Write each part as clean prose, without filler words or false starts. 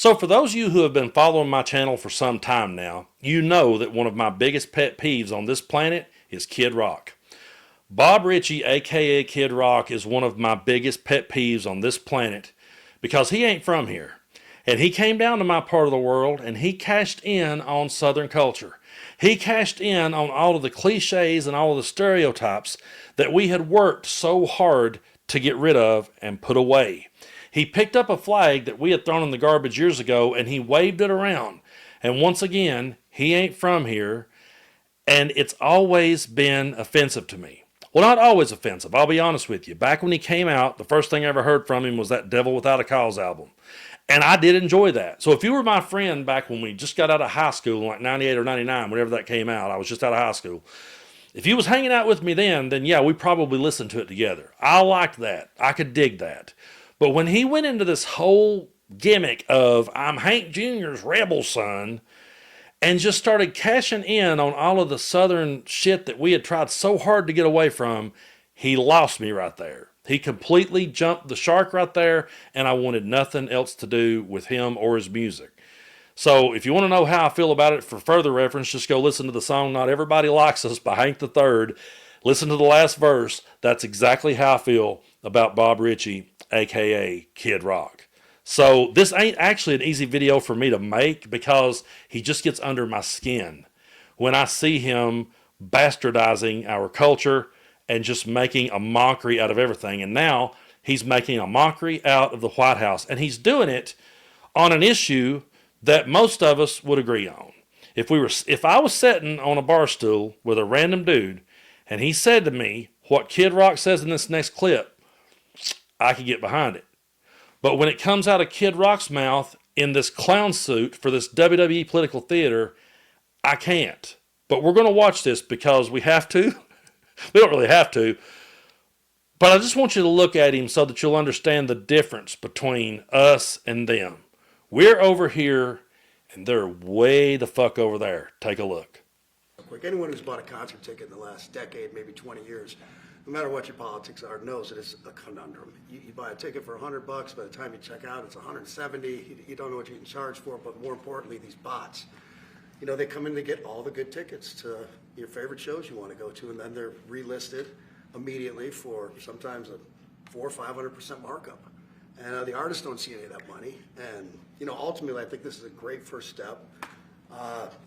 So for those of you who have been following my channel for some time now, you know that one of my biggest pet peeves on this planet is Kid Rock. Bob Ritchie, aka Kid Rock, is one of my biggest pet peeves on this planet because he ain't from here. And he came down to my part of the world and he cashed in on Southern culture. He cashed in on all of the cliches and all of the stereotypes that we had worked so hard to get rid of and put away. He picked up a flag that we had thrown in the garbage years ago and he waved it around. And once again, he ain't from here, and it's always been offensive to me. Well, not always offensive, I'll be honest with you. Back when he came out, the first thing I ever heard from him was that Devil Without a Cause album. And I did enjoy that. So if you were my friend back when we just got out of high school, like 98 or 99, whenever that came out, I was just out of high school. If you was hanging out with me then yeah, we probably listened to it together. I liked that. I could dig that. But when he went into this whole gimmick of I'm Hank Jr.'s rebel son and just started cashing in on all of the Southern shit that we had tried so hard to get away from, he lost me right there. He completely jumped the shark right there, and I wanted nothing else to do with him or his music. So if you want to know how I feel about it for further reference, just go listen to the song Not Everybody Likes Us by Hank III. Listen to the last verse. That's exactly how I feel about Bob Ritchie, a.k.a. Kid Rock. So this ain't actually an easy video for me to make because he just gets under my skin when I see him bastardizing our culture and just making a mockery out of everything. And now he's making a mockery out of the White House. And he's doing it on an issue that most of us would agree on. If I was sitting on a bar stool with a random dude and he said to me what Kid Rock says in this next clip, I could get behind it. But when it comes out of Kid Rock's mouth in this clown suit for this WWE political theater, I can't. But we're going to watch this because we have to. We don't really have to. But I just want you to look at him so that you'll understand the difference between us and them. We're over here and they're way the fuck over there. Take a look. Quick, anyone who's bought a concert ticket in the last decade, maybe 20 years, no matter what your politics are, knows it is a conundrum. You buy a ticket for $100, by the time you check out, it's $170. You don't know what you can charge for, but more importantly, these bots. You know, they come in to get all the good tickets to your favorite shows you want to go to, and then they're relisted immediately for sometimes a 400% or 500% markup. And the artists don't see any of that money. And, you know, ultimately, I think this is a great first step.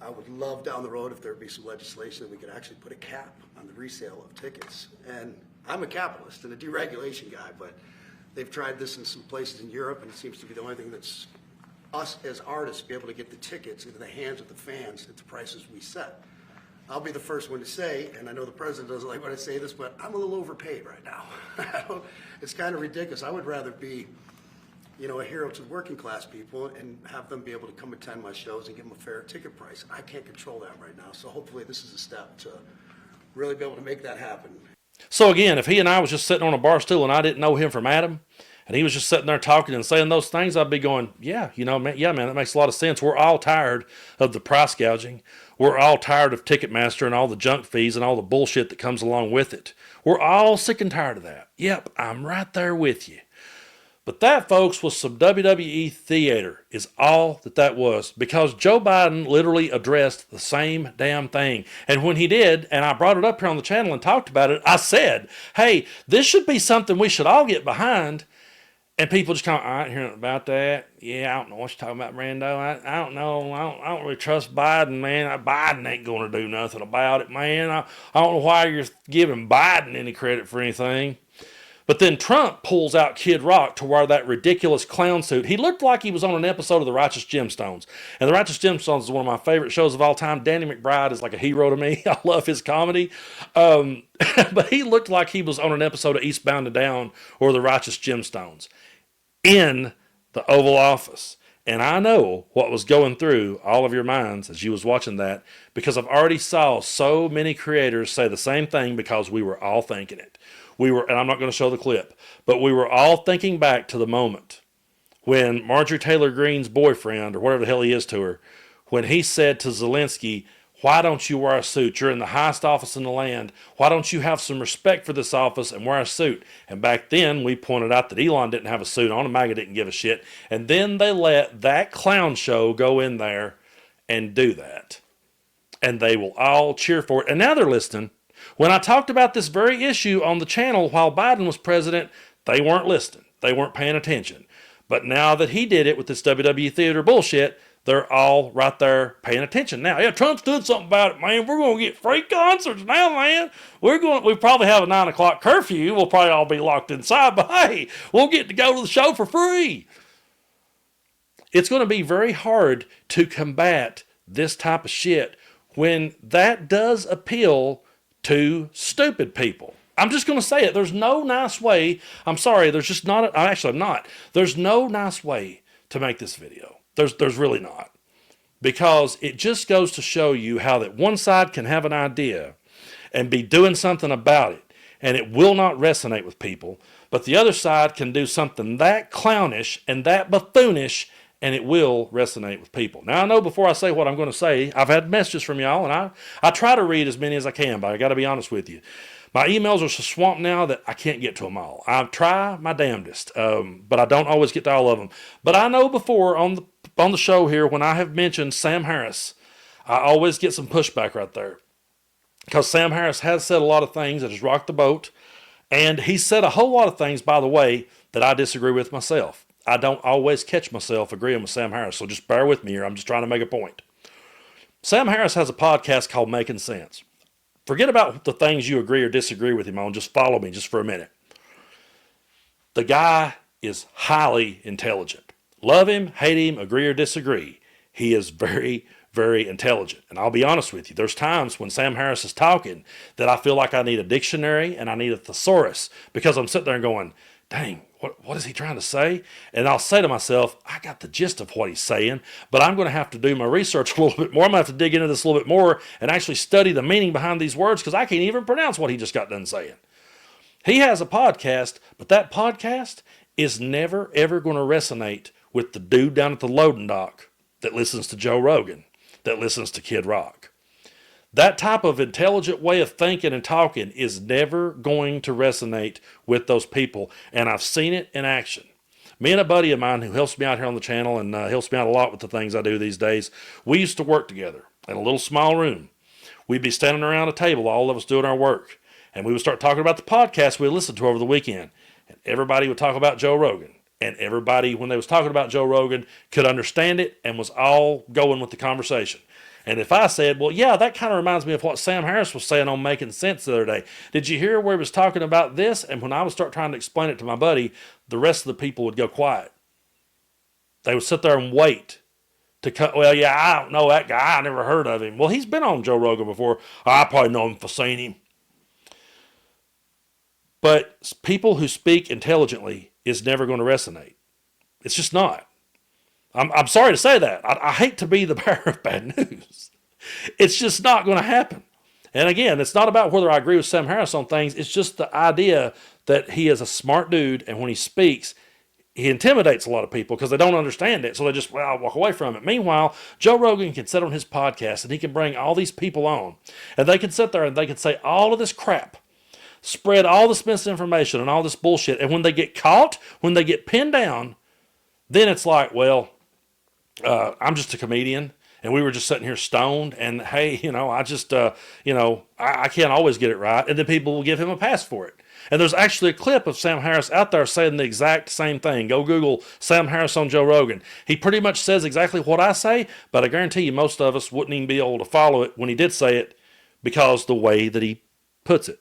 I would love down the road if there would be some legislation that we could actually put a cap on the resale of tickets. And I'm a capitalist and a deregulation guy, but they've tried this in some places in Europe, and it seems to be the only thing that's us as artists be able to get the tickets into the hands of the fans at the prices we set. I'll be the first one to say, and I know the president doesn't like when I say this, but I'm a little overpaid right now. It's kind of ridiculous. I would rather be, you know, a hero to working class people and have them be able to come attend my shows and give them a fair ticket price. I can't control that right now, so hopefully this is a step to really be able to make that happen. So again, if he and I was just sitting on a bar stool and I didn't know him from Adam, and he was just sitting there talking and saying those things, I'd be going, yeah, you know, man, yeah, man, that makes a lot of sense. We're all tired of the price gouging. We're all tired of Ticketmaster and all the junk fees and all the bullshit that comes along with it. We're all sick and tired of that. Yep, I'm right there with you. But that, folks, was some WWE theater, is all that was, because Joe Biden literally addressed the same damn thing. And when he did, and I brought it up here on the channel and talked about it, I said, hey, this should be something we should all get behind. And people just kind of, I ain't hearing about that. Yeah, I don't know what you're talking about, Brando. I don't know. I don't really trust Biden, man. Biden ain't going to do nothing about it, man. I don't know why you're giving Biden any credit for anything. But then Trump pulls out Kid Rock to wear that ridiculous clown suit. He looked like he was on an episode of The Righteous Gemstones. And The Righteous Gemstones is one of my favorite shows of all time. Danny McBride is like a hero to me. I love his comedy. But he looked like he was on an episode of Eastbound and Down or The Righteous Gemstones in the Oval Office. And I know what was going through all of your minds as you was watching that, because I've already saw so many creators say the same thing because we were all thinking it. And I'm not going to show the clip, but we were all thinking back to the moment when Marjorie Taylor Greene's boyfriend, or whatever the hell he is to her, when he said to Zelensky, Why don't you wear a suit? You're in the highest office in the land. Why don't you have some respect for this office and wear a suit? And back then, we pointed out that Elon didn't have a suit on, and MAGA didn't give a shit. And then they let that clown show go in there and do that. And they will all cheer for it. And now they're listening. When I talked about this very issue on the channel while Biden was president, they weren't listening. They weren't paying attention. But now that he did it with this WWE theater bullshit, they're all right there paying attention now. Yeah, Trump's doing something about it, man. We're going to get free concerts now, man. We probably have a 9 o'clock curfew. We'll probably all be locked inside, but hey, we'll get to go to the show for free. It's going to be very hard to combat this type of shit when that does appeal to stupid people. I'm just going to say it. There's no nice way. I'm sorry. There's just not. Actually, I'm not. There's no nice way to make this video. There's really not. Because it just goes to show you how that one side can have an idea and be doing something about it, and it will not resonate with people. But the other side can do something that clownish and that buffoonish, and it will resonate with people. Now, I know before I say what I'm going to say, I've had messages from y'all, and I try to read as many as I can, but I got to be honest with you. My emails are so swamped now that I can't get to them all. I try my damnedest, but I don't always get to all of them. But I know before on the show here, when I have mentioned Sam Harris, I always get some pushback right there. Because Sam Harris has said a lot of things that has rocked the boat. And he said a whole lot of things, by the way, that I disagree with myself. I don't always catch myself agreeing with Sam Harris, so just bear with me here. I'm just trying to make a point. Sam Harris has a podcast called Making Sense. Forget about the things you agree or disagree with him on. Just follow me just for a minute. The guy is highly intelligent. Love him, hate him, agree or disagree. He is very, very intelligent. And I'll be honest with you, there's times when Sam Harris is talking that I feel like I need a dictionary and I need a thesaurus, because I'm sitting there going, dang, what is he trying to say? And I'll say to myself, I got the gist of what he's saying, but I'm going to have to do my research a little bit more. I'm going to have to dig into this a little bit more and actually study the meaning behind these words, because I can't even pronounce what he just got done saying. He has a podcast, but that podcast is never, ever going to resonate with the dude down at the loading dock that listens to Joe Rogan, that listens to Kid Rock. That type of intelligent way of thinking and talking is never going to resonate with those people. And I've seen it in action. Me and a buddy of mine who helps me out here on the channel and helps me out a lot with the things I do these days, we used to work together in a little small room. We'd be standing around a table, all of us doing our work. And we would start talking about the podcast we listened to over the weekend. And everybody would talk about Joe Rogan. And everybody, when they was talking about Joe Rogan, could understand it and was all going with the conversation. And if I said, well, yeah, that kind of reminds me of what Sam Harris was saying on Making Sense the other day. Did you hear where he was talking about this? And when I would start trying to explain it to my buddy, the rest of the people would go quiet. They would sit there and wait to cut. Well, yeah, I don't know that guy. I never heard of him. Well, he's been on Joe Rogan before. I probably know him for seeing him. But people who speak intelligently is never going to resonate. It's just not. I'm sorry to say that. I hate to be the bearer of bad news. It's just not going to happen. And again, it's not about whether I agree with Sam Harris on things. It's just the idea that he is a smart dude, and when he speaks, he intimidates a lot of people because they don't understand it. So they just, well, walk away from it. Meanwhile, Joe Rogan can sit on his podcast and he can bring all these people on, and they can sit there and they can say all of this crap, spread all this misinformation and all this bullshit. And when they get caught, when they get pinned down, then it's like, well, I'm just a comedian, and we were just sitting here stoned, and hey, I just, I can't always get it right, and then people will give him a pass for it. And there's actually a clip of Sam Harris out there saying the exact same thing. Go Google Sam Harris on Joe Rogan. He pretty much says exactly what I say, but I guarantee you most of us wouldn't even be able to follow it when he did say it, because the way that he puts it.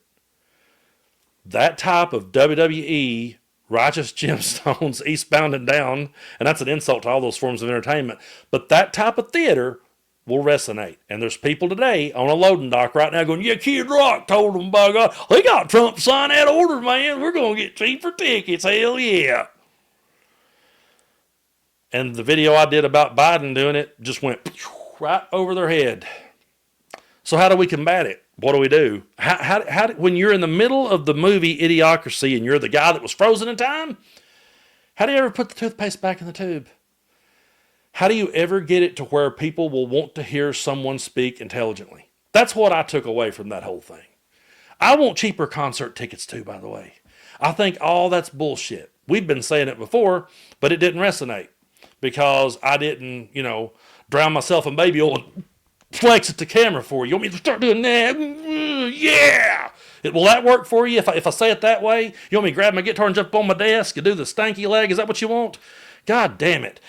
That type of WWE righteous gemstones, eastbound and down, and that's an insult to all those forms of entertainment. But that type of theater will resonate. And there's people today on a loading dock right now going, yeah, Kid Rock told them, by God, they got Trump sign that order, man. We're going to get cheaper tickets. Hell yeah. And the video I did about Biden doing it just went right over their head. So how do we combat it? What do we do? How when you're in the middle of the movie Idiocracy and you're the guy that was frozen in time, how do you ever put the toothpaste back in the tube? How do you ever get it to where people will want to hear someone speak intelligently? That's what I took away from that whole thing. I want cheaper concert tickets too, by the way. I think all that's bullshit. We've been saying it before, but it didn't resonate because I didn't, drown myself in baby oil and flex it to camera for you. You want me to start doing that? Yeah! Will that work for you if I say it that way? You want me to grab my guitar and jump on my desk and do the stanky leg? Is that what you want? God damn it.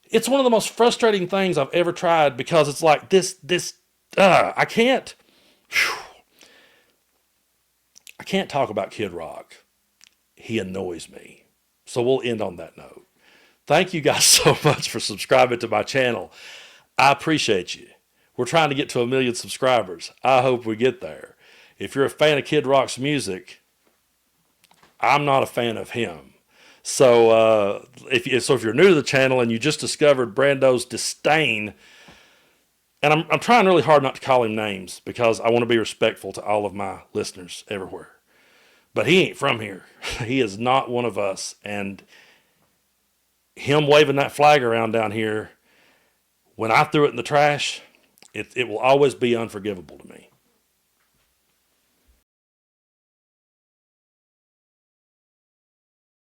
It's one of the most frustrating things I've ever tried because it's like I can't talk about Kid Rock. He annoys me. So we'll end on that note. Thank you guys so much for subscribing to my channel. I appreciate you. We're trying to get to 1 million subscribers. I hope we get there. If you're a fan of Kid Rock's music, I'm not a fan of him. So if you're new to the channel and you just discovered Brando's disdain, and I'm trying really hard not to call him names because I want to be respectful to all of my listeners everywhere. But he ain't from here. He is not one of us. And him waving that flag around down here, when I threw it in the trash, it will always be unforgivable to me.